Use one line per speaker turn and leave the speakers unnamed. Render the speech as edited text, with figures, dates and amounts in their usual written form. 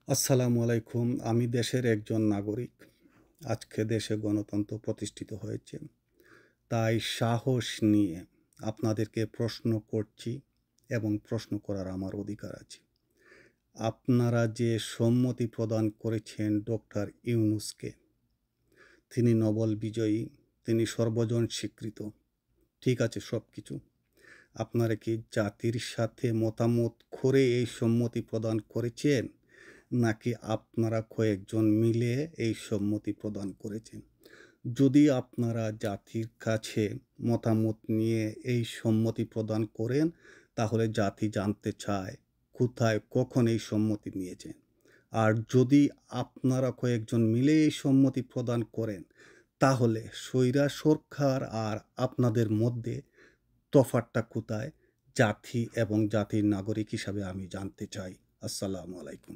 আসসালামু আলাইকুম। আমি দেশের একজন নাগরিক। আজকে দেশে গণতন্ত্র প্রতিষ্ঠিত হয়েছে। তাই সাহস নিয়ে আপনাদেরকে প্রশ্ন করছি এবং প্রশ্ন করার আমার অধিকার আছে। আপনারা যে সম্মতি প্রদান করেছেন ডক্টর ইউনূসকে, তিনি নোবেল বিজয়ী, তিনি সর্বজন স্বীকৃত। ঠিক আছে সবকিছু। আপনারা কি জাতির সাথে মতামত করে এই সম্মতি প্রদান করেছেন? নাকি আপনারা কয়েকজন মিলে এই সম্মতি প্রদান করেছেন? যদি আপনারা জাতির কাছে মতামত নিয়ে এই সম্মতি প্রদান করেন, তাহলে জাতি জানতে চায় কোথায়, কখন এই সম্মতি নিয়েছেন। আর যদি আপনারা কয়েকজন মিলে এই সম্মতি প্রদান করেন, তাহলে স্বৈরা সরকার আর আপনাদের মধ্যে তফাৎটা কোথায়? জাতি এবং জাতির নাগরিক হিসাবে আমি জানতে চাই। আসসালামু আলাইকুম।